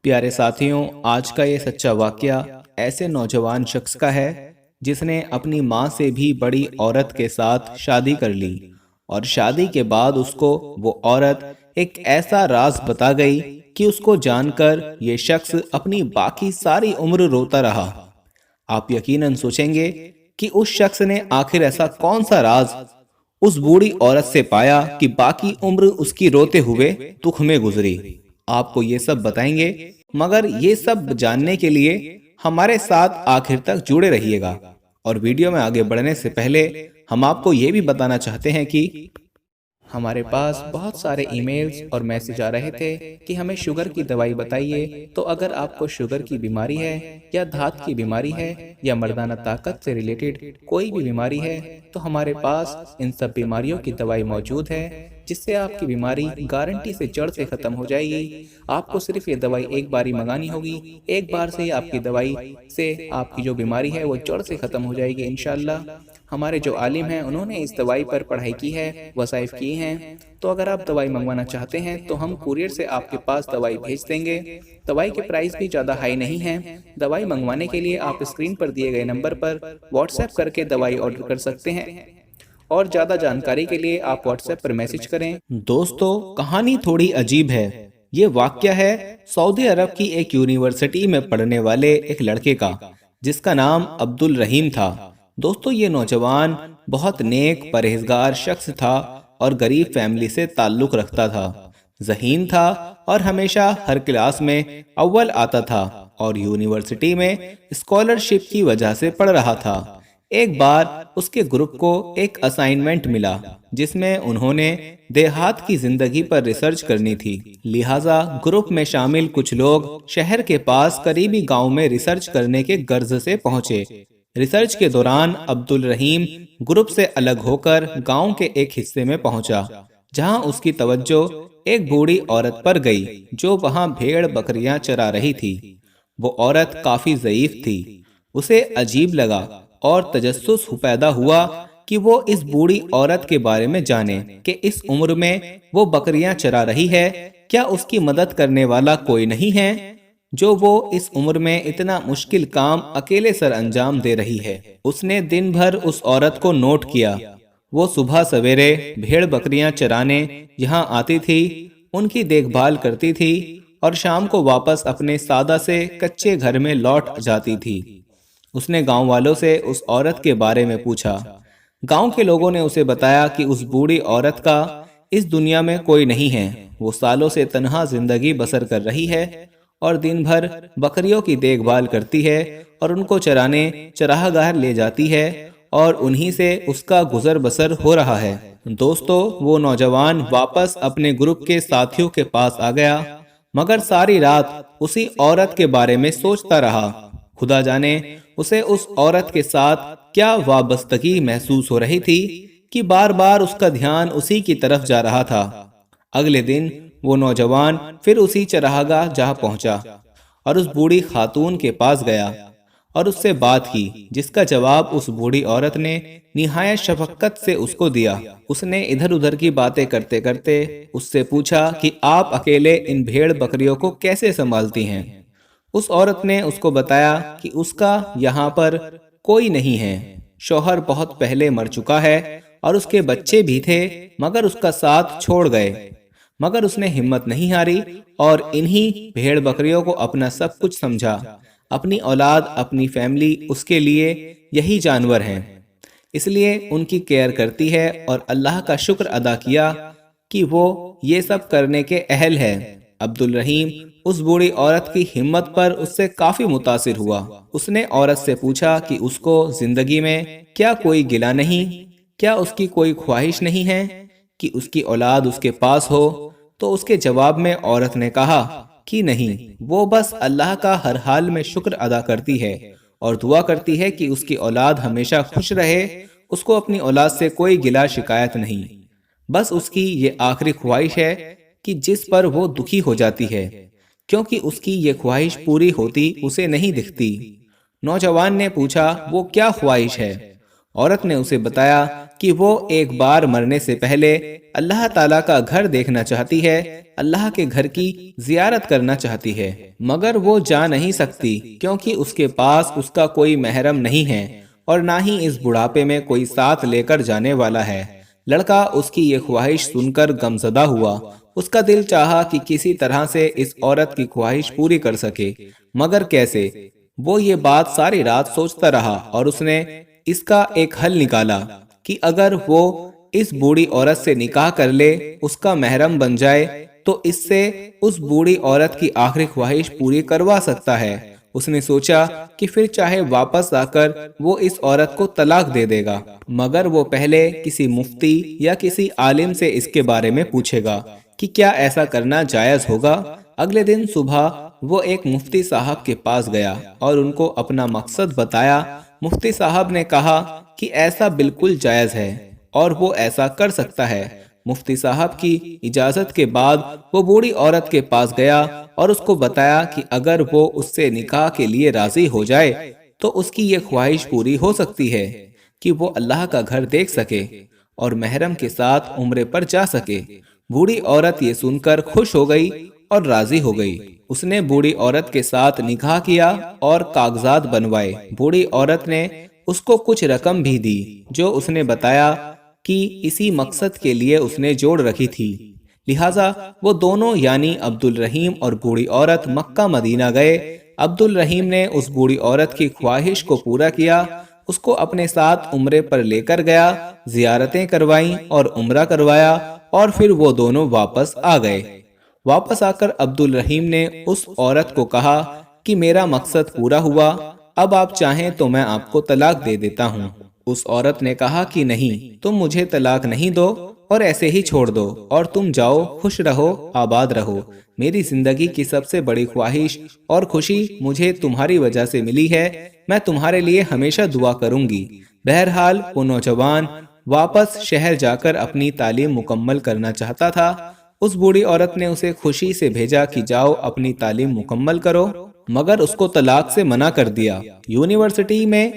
پیارے ساتھیوں، آج کا یہ سچا واقعہ ایسے نوجوان شخص کا ہے جس نے اپنی ماں سے بھی بڑی عورت کے ساتھ شادی کر لی، اور شادی کے بعد اس کو وہ عورت ایک ایسا راز بتا گئی کہ اس کو جان کر یہ شخص اپنی باقی ساری عمر روتا رہا۔ آپ یقیناً سوچیں گے کہ اس شخص نے آخر ایسا کون سا راز اس بوڑھی عورت سے پایا کہ باقی عمر اس کی روتے ہوئے دکھ میں گزری۔ آپ کو یہ سب بتائیں گے، مگر یہ سب جاننے کے لیے ہمارے ساتھ آخر تک جڑے رہیے گا۔ اور ویڈیو میں آگے بڑھنے سے پہلے ہم آپ کو یہ بھی بتانا چاہتے ہیں کہ ہمارے پاس بہت سارے ای میلز اور میسج آ رہے تھے کہ ہمیں شوگر کی دوائی بتائیے۔ تو اگر آپ کو شوگر کی بیماری ہے یا دھات کی بیماری ہے یا مردانہ طاقت سے ریلیٹڈ کوئی بھی بیماری ہے تو ہمارے پاس ان سب بیماریوں کی دوائی موجود ہے، جس سے آپ کی بیماری گارنٹی سے جڑ سے ختم ہو جائے گی۔ آپ کو صرف یہ دوائی ایک باری منگانی ہوگی، ایک بار سے ہی آپ کی دوائی سے آپ کی جو بیماری ہے وہ جڑ سے ختم ہو جائے گی انشاءاللہ۔ ہمارے جو عالم ہیں انہوں نے اس دوائی پر پڑھائی کی ہے، وظائف کی ہیں۔ تو اگر آپ دوائی منگوانا چاہتے ہیں تو ہم کوریئر سے آپ کے پاس دوائی بھیج دیں گے۔ دوائی کے پرائس بھی زیادہ ہائی نہیں ہیں۔ دوائی منگوانے کے لیے آپ اسکرین پر دیے گئے نمبر پر واٹس ایپ کر کے دوائی آرڈر کر سکتے ہیں، اور زیادہ جانکاری کے لیے آپ واٹس ایپ پر میسج کریں۔ دوستو، کہانی تھوڑی عجیب ہے۔ یہ واقعہ ہے سعودی عرب کی ایک یونیورسٹی میں پڑھنے والے ایک لڑکے کا، جس کا نام عبد الرحیم تھا۔ دوستو، یہ نوجوان بہت نیک پرہیزگار شخص تھا اور غریب فیملی سے تعلق رکھتا تھا۔ ذہین تھا اور ہمیشہ ہر کلاس میں اول آتا تھا، اور یونیورسٹی میں اسکالرشپ کی وجہ سے پڑھ رہا تھا۔ ایک بار اس کے گروپ کو ایک اسائنمنٹ ملا جس میں انہوں نے دیہات کی زندگی پر ریسرچ کرنی تھی، لہٰذا گروپ میں شامل کچھ لوگ شہر کے پاس قریبی گاؤں میں ریسرچ کرنے کے غرض سے پہنچے۔ ریسرچ کے دوران عبد الرحیم گروپ سے الگ ہو کر گاؤں کے ایک حصے میں پہنچا، جہاں اس کی توجہ ایک بوڑھی عورت پر گئی جو وہاں بھیڑ بکریاں چرا رہی تھی۔ وہ عورت کافی ضعیف تھی۔ اسے عجیب لگا اور تجسس پیدا ہوا کہ وہ اس بوڑھی عورت کے بارے میں جانے کہ اس عمر میں وہ بکریاں چرا رہی ہے، کیا اس کی مدد کرنے والا کوئی نہیں ہے جو وہ اس عمر میں اتنا مشکل کام اکیلے سر انجام دے رہی ہے۔ اس نے دن بھر اس عورت کو نوٹ کیا۔ وہ صبح سویرے بھیڑ بکریاں چرانے یہاں آتی تھی، ان کی دیکھ بھال کرتی تھی، اور شام کو واپس اپنے سادہ سے کچے گھر میں لوٹ جاتی تھی۔ اس نے گاؤں والوں سے اس عورت کے بارے میں پوچھا۔ گاؤں کے لوگوں نے اسے بتایا کہ اس بوڑھی عورت کا اس دنیا میں کوئی نہیں ہے۔ وہ سالوں سے تنہا زندگی بسر کر رہی ہے اور دن بھر بکریوں کی دیکھ بھال کرتی ہے اور ان کو چرانے چراہ گاہ لے جاتی ہے، اور انہی سے اس کا گزر بسر ہو رہا ہے۔ دوستو، وہ نوجوان واپس اپنے گروپ کے ساتھیوں کے پاس آ گیا، مگر ساری رات اسی عورت کے بارے میں سوچتا رہا۔ خدا جانے اسے اس عورت کے ساتھ کیا وابستگی محسوس ہو رہی تھی کہ بار بار اس کا دھیان اسی کی طرف جا رہا تھا۔ اگلے دن وہ نوجوان پھر اسی چراگاہ جا پہنچا اور اس بوڑھی خاتون کے پاس گیا اور اس سے بات کی، جس کا جواب اس بوڑھی عورت نے نہایت شفقت سے اس کو دیا۔ اس نے ادھر ادھر کی باتیں کرتے کرتے اس سے پوچھا کہ آپ اکیلے ان بھیڑ بکریوں کو کیسے سنبھالتی ہیں؟ اس عورت نے اس کو بتایا کہ اس کا یہاں پر کوئی نہیں ہے، شوہر بہت پہلے مر چکا ہے اور اس کے بچے بھی تھے، مگر اس کا ساتھ چھوڑ گئے۔ مگر اس نے ہمت نہیں ہاری اور انہی بھیڑ بکریوں کو اپنا سب کچھ سمجھا۔ اپنی اولاد، اپنی فیملی اس کے لیے یہی جانور ہیں، اس لیے ان کی کیئر کرتی ہے، اور اللہ کا شکر ادا کیا کہ وہ یہ سب کرنے کے اہل ہے۔ عبد الرحیم اس بوڑھی عورت کی ہمت پر اس سے کافی متاثر ہوا۔ اس نے عورت سے پوچھا کہ اس کو زندگی میں کیا کوئی گلہ نہیں، کیا اس کی کوئی خواہش نہیں ہے کہ اس کی اولاد اس کے پاس ہو؟ تو اس کے جواب میں عورت نے کہا کہ نہیں، وہ بس اللہ کا ہر حال میں شکر ادا کرتی ہے اور دعا کرتی ہے کہ اس کی اولاد ہمیشہ خوش رہے۔ اس کو اپنی اولاد سے کوئی گلہ شکایت نہیں، بس اس کی یہ آخری خواہش ہے کہ جس پر وہ دکھی ہو جاتی ہے، کیونکہ اس کی یہ خواہش پوری ہوتی اسے نہیں دکھتی۔ نوجوان نے پوچھا، وہ کیا خواہش ہے؟ عورت نے اسے بتایا کہ کہ وہ ایک بار مرنے سے پہلے اللہ تعالیٰ کا گھر دیکھنا چاہتی ہے، اللہ کے گھر کی زیارت کرنا چاہتی ہے، مگر وہ جا نہیں سکتی کیونکہ اس کے پاس اس کا کوئی محرم نہیں ہے اور نہ ہی اس بڑھاپے میں کوئی ساتھ لے کر جانے والا ہے۔ لڑکا اس کی یہ خواہش سن کر غمزدہ ہوا۔ اس کا دل چاہا کہ کسی طرح سے اس عورت کی خواہش پوری کر سکے، مگر کیسے؟ وہ یہ بات ساری رات سوچتا رہا اور اس نے اس کا ایک حل نکالا کہ اگر وہ اس بوڑھی عورت سے نکاح کر لے، اس کا محرم بن جائے تو اس سے اس بوڑھی عورت کی آخری خواہش پوری کروا سکتا ہے۔ اس نے سوچا کہ پھر چاہے واپس آ کر وہ اس عورت کو طلاق دے دے گا، مگر وہ پہلے کسی مفتی یا کسی عالم سے اس کے بارے میں پوچھے گا کہ کیا ایسا کرنا جائز ہوگا۔ اگلے دن صبح وہ ایک مفتی صاحب کے پاس گیا اور ان کو اپنا مقصد بتایا۔ مفتی صاحب نے کہا کہ ایسا بالکل جائز ہے اور وہ ایسا کر سکتا ہے۔ مفتی صاحب کی اجازت کے بعد وہ بوڑھی عورت کے پاس گیا اور اس کو بتایا کہ اگر وہ اس سے نکاح کے لیے راضی ہو جائے تو اس کی یہ خواہش پوری ہو سکتی ہے کہ وہ اللہ کا گھر دیکھ سکے اور محرم کے ساتھ عمرے پر جا سکے۔ بوڑھی عورت یہ سن کر خوش ہو گئی اور راضی ہو گئی۔ اس نے بوڑھی عورت کے ساتھ نکاح کیا اور کاغذات بنوائے۔ بوڑھی عورت نے اس کو کچھ رقم بھی دی جو اس نے بتایا کہ اسی مقصد کے لیے اس نے جوڑ رکھی تھی۔ لہٰذا وہ دونوں یعنی عبد الرحیم اور بوڑھی عورت مکہ مدینہ گئے۔ عبد الرحیم نے اس بوڑھی عورت کی خواہش کو پورا کیا، اس کو اپنے ساتھ عمرے پر لے کر گیا، زیارتیں کروائیں اور عمرہ کروایا اور پھر وہ دونوں واپس آ گئے۔ واپس آ کر عبد الرحیم نے اس عورت کو کہا کہ میرا مقصد پورا ہوا، اب آپ چاہیں تو میں آپ کو طلاق دے دیتا ہوں۔ اس عورت نے کہا کہ نہیں، تم مجھے طلاق نہیں دو اور ایسے ہی چھوڑ دو اور تم جاؤ، خوش رہو، آباد رہو۔ میری زندگی کی سب سے بڑی خواہش اور خوشی مجھے تمہاری وجہ سے ملی ہے، میں تمہارے لیے ہمیشہ دعا کروں گی۔ بہرحال وہ نوجوان واپس شہر جا کر اپنی تعلیم مکمل کرنا چاہتا تھا۔ اس بوڑھی عورت نے اسے خوشی سے بھیجا کہ جاؤ اپنی تعلیم مکمل کرو، مگر اس کو طلاق سے منع کر دیا۔ یونیورسٹی میں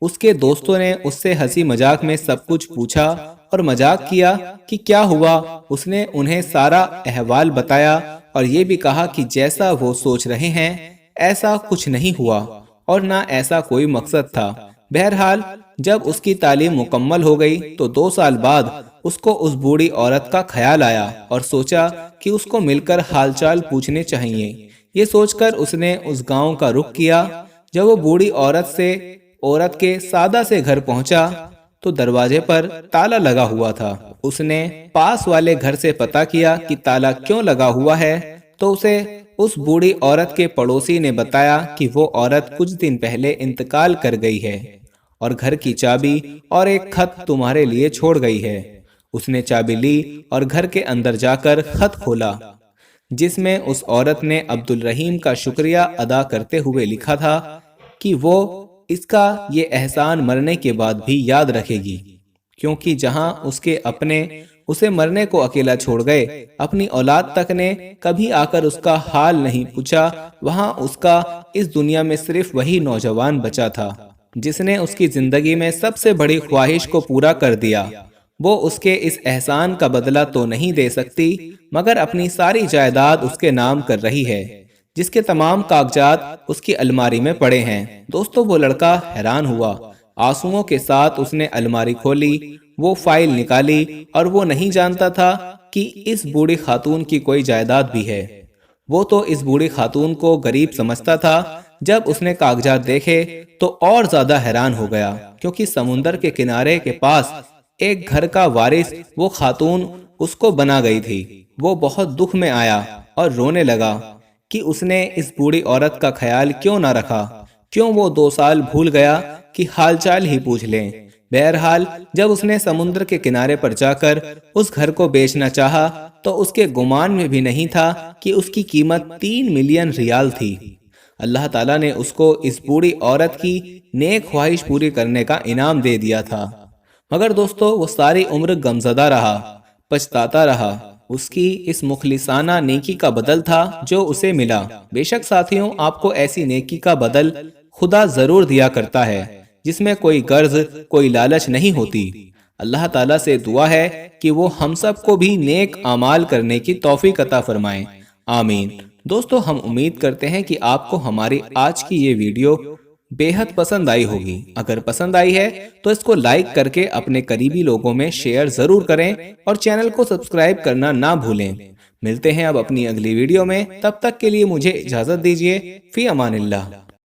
اس کے دوستوں نے اس سے ہنسی مذاق میں سب کچھ پوچھا اور مذاق کیا کہ کیا ہوا۔ اس نے انہیں سارا احوال بتایا اور یہ بھی کہا کہ جیسا وہ سوچ رہے ہیں ایسا کچھ نہیں ہوا اور نہ ایسا کوئی مقصد تھا۔ بہرحال جب اس کی تعلیم مکمل ہو گئی تو 2 سال بعد اس کو اس بوڑھی عورت کا خیال آیا اور سوچا کہ اس کو مل کر حال چال پوچھنے چاہیے۔ یہ سوچ کر اس نے اس گاؤں کا رخ کیا۔ جب وہ بوڑھی عورت کے سادہ سے گھر پہنچا تو دروازے پر تالا لگا ہوا تھا۔ اس نے پاس والے گھر سے پتہ کیا کہ تالا کیوں لگا ہوا ہے تو اسے اس بوڑھی عورت کے پڑوسی نے بتایا کہ وہ عورت کچھ دن پہلے انتقال کر گئی ہے اور گھر کی چابی اور ایک خط تمہارے لیے چھوڑ گئی ہے۔ اس نے چابی لی اور گھر کے اندر جا کر خط کھولا جس میں اس عورت نے عبد الرحیم کا شکریہ ادا کرتے ہوئے لکھا تھا کہ وہ اس کا یہ احسان مرنے کے بعد بھی یاد رکھے گی، کیونکہ جہاں اس کے اپنے اسے مرنے کو اکیلا چھوڑ گئے، اپنی اولاد تک نے کبھی آ کر اس کا حال نہیں پوچھا، وہاں اس کا اس دنیا میں صرف وہی نوجوان بچا تھا جس نے اس کی زندگی میں سب سے بڑی خواہش کو پورا کر دیا۔ وہ اس کے اس احسان کا بدلہ تو نہیں دے سکتی، مگر اپنی ساری جائیداد اس کے نام کر رہی ہے، جس کے تمام کاغذات اس کی الماری میں پڑے ہیں۔ دوستو وہ لڑکا حیران ہوا۔ آنسوؤں کے ساتھ اس نے الماری کھولی، وہ فائل نکالی اور وہ نہیں جانتا تھا کہ اس بوڑھی خاتون کی کوئی جائیداد بھی ہے۔ وہ تو اس بوڑھی خاتون کو غریب سمجھتا تھا۔ جب اس نے کاغذات دیکھے تو اور زیادہ حیران ہو گیا، کیونکہ سمندر کے کنارے کے پاس ایک گھر کا وارث وہ خاتون اس کو بنا گئی تھی۔ وہ بہت دکھ میں آیا اور رونے لگا کہ اس نے اس بوڑھی عورت کا خیال کیوں نہ رکھا، کیوں وہ 2 سال بھول گیا کہ حال چال ہی پوچھ لیں۔ بہرحال جب اس نے سمندر کے کنارے پر جا کر اس گھر کو بیچنا چاہا تو اس کے گمان میں بھی نہیں تھا کہ اس کی قیمت 3 ملین ریال تھی۔ اللہ تعالیٰ نے اس کو اس بوڑھی عورت کی نیک خواہش پوری کرنے کا انعام دے دیا تھا، مگر دوستو وہ ساری عمر غمزدہ رہا، پچھتاتا رہا۔ اس کی اس مخلصانہ نیکی کا بدل تھا جو اسے ملا۔ بے شک ساتھیوں، آپ کو ایسی نیکی کا بدل خدا ضرور دیا کرتا ہے جس میں کوئی غرض، کوئی لالچ نہیں ہوتی۔ اللہ تعالیٰ سے دعا ہے کہ وہ ہم سب کو بھی نیک اعمال کرنے کی توفیق عطا فرمائیں، آمین۔ دوستو، ہم امید کرتے ہیں کہ آپ کو ہماری آج کی یہ ویڈیو بے حد پسند آئی ہوگی۔ اگر پسند آئی ہے تو اس کو لائک کر کے اپنے قریبی لوگوں میں شیئر ضرور کریں اور چینل کو سبسکرائب کرنا نہ بھولیں۔ ملتے ہیں اب اپنی اگلی ویڈیو میں، تب تک کے لیے مجھے اجازت دیجیے۔ فی امان اللہ۔